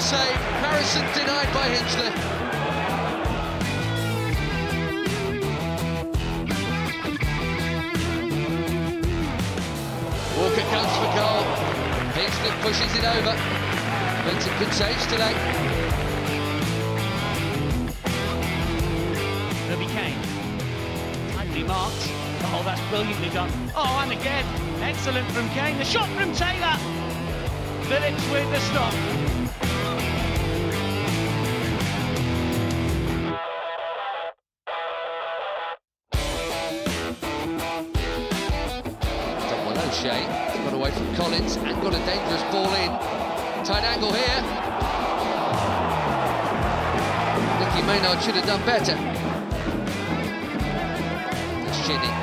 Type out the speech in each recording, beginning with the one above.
the save. Harrison denied by Hinchliffe. Walker comes for goal. Hinchliffe pushes it over. Makes a good save today. Ruby Kane. Tightly marked. Oh, that's brilliantly done. Oh, and again. Excellent from Kane. The shot from Taylor. Phillips with the stop. Shea got away from Collins and got a dangerous ball in. Tight angle here. Nicky Maynard should have done better. It's Shinnie.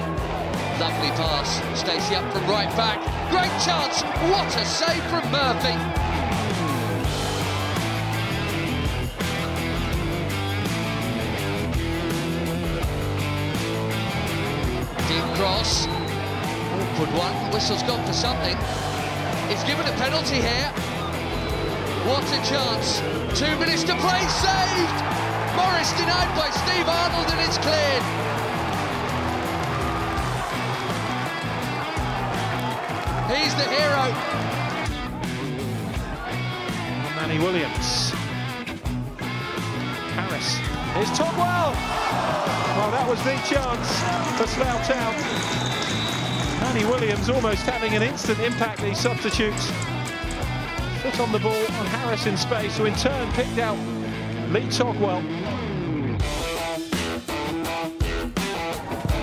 Lovely pass. Stacey up from right back. Great chance. What a save from Murphy. Deep cross. Awkward one. Whistle's gone for something. He's given a penalty here. What a chance. 2 minutes to play. Saved! Morris denied by Steve Arnold, and it's cleared. He's the hero. Manny Williams. Harris. Here's Togwell. Well, that was the chance for Slough Town. Manny Williams almost having an instant impact, these substitutes. Foot on the ball on Harris in space, who in turn picked out Lee Togwell.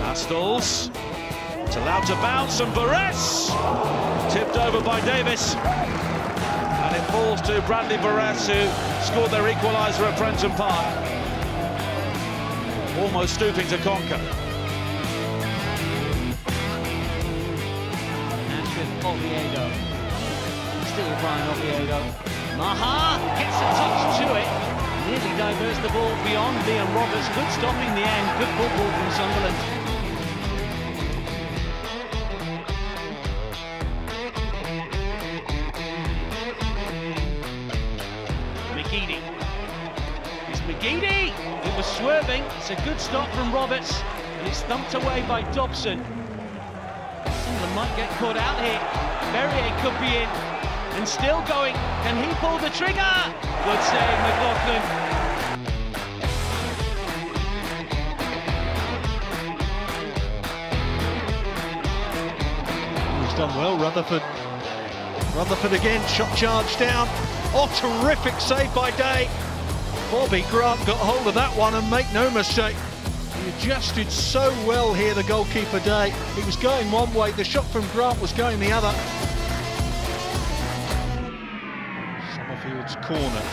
Astles. It's allowed to bounce, and Barres tipped over by Davis. And it falls to Bradley Barres, who scored their equaliser at Prenton Park. Almost stooping to conquer. Oviedo. Still Brian Oviedo. Maha gets a touch to it. Nearly diverts the ball beyond Liam Roberts. Good stop in the end. Good football from Sunderland. McGeady. It's McGeady. It was swerving. It's a good stop from Roberts. And it's thumped away by Dobson. Sunderland might get caught out here. Berrier could be in, and still going. Can he pull the trigger? Good save, McLaughlin. He's done well, Rutherford. Rutherford again, shot charge down. Oh, terrific save by Day. Bobby Grant got hold of that one, and make no mistake, he adjusted so well here, the goalkeeper Day. He was going one way, the shot from Grant was going the other. Summerfield's corner.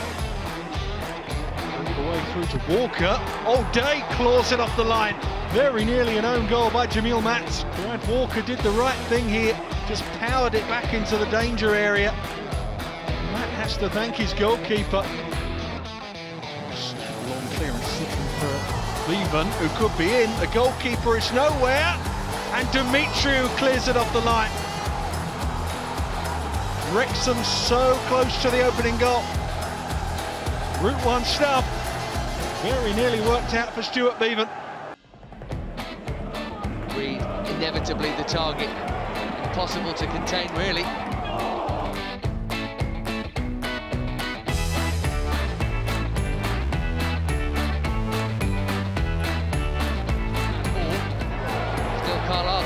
All the way through to Walker. Oh, Day claws it off the line. Very nearly an own goal by Jamil Matz. Brad Walker did the right thing here, just powered it back into the danger area. Matt has to thank his goalkeeper. Long clearance looking for Bevan, who could be in. The goalkeeper is nowhere, and Demetriou clears it off the line. Wrexham so close to the opening goal. Route 1 snub. Very nearly worked out for Stuart Bevan. Reed, inevitably the target. Impossible to contain, really.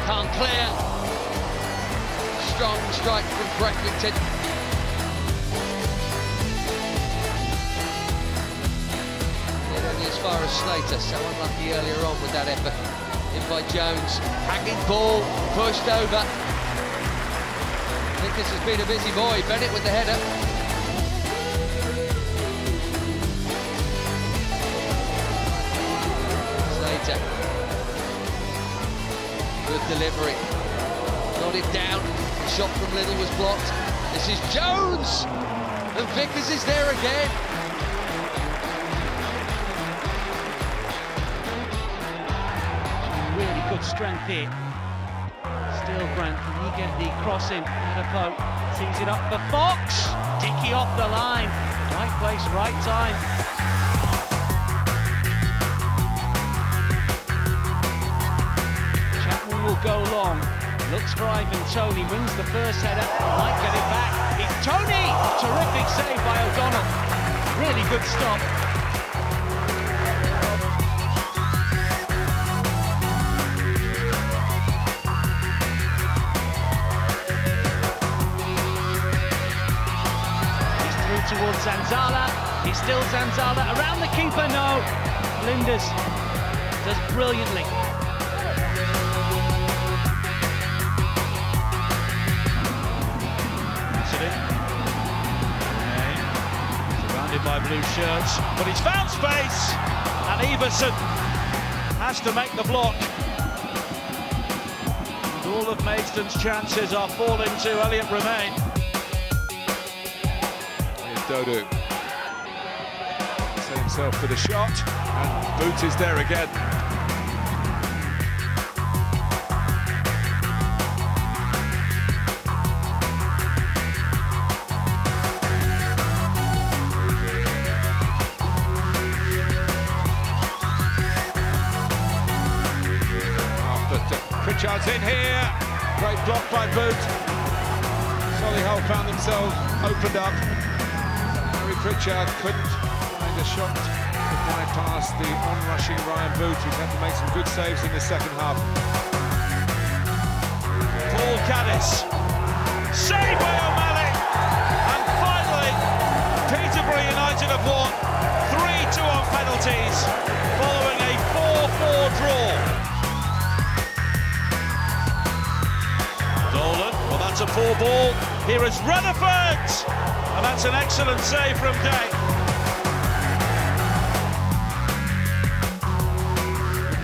Can't clear. Strong strike from Breckington. Only as far as Slater, so unlucky earlier on with that effort. In by Jones. Hanging ball, pushed over. Vickers has been a busy boy. Bennett with the header. Slater. Good delivery. Nodded down. The shot from Little was blocked. This is Jones! And Vickers is there again. Really good strength here. Still Grant, can he get the cross in? Poe sees it up for Fox. Dickie off the line. Right place, right time. Chapman will go long. Looks for Ivan Toney, wins the first header, might get it back. It's Toney! Terrific save by O'Donnell. Really good stop. He's through towards Zanzala. He's still Zanzala. Around the keeper, no. Flinders does brilliantly. By blue shirts, but he's found space, and IVERSON has to make the block. And all of Maidstone's chances are falling to Elliot Romain. Here's Dodo. Set himself for the shot, and Boots is there again. Pritchard's in here, great block by Boot. Solihull found themselves opened up. Harry Pritchard couldn't find a shot to bypass the on-rushing Ryan Boot, who's had to make some good saves in the second half. Paul Caddis, save by O'Malley, and finally Peterborough United have won 3-2 on penalties following a 4-4 draw. Well, that's a poor ball. Here is Rutherford, and that's an excellent save from Day.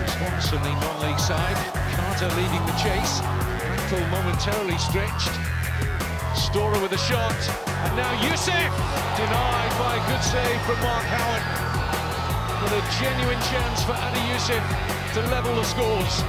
Response from the non-league side. Carter leading the chase. Blackpool momentarily stretched. Storer with a shot, and now Youssef denied by a good save from Mark Howard. With a genuine chance for Adi Youssef to level the scores.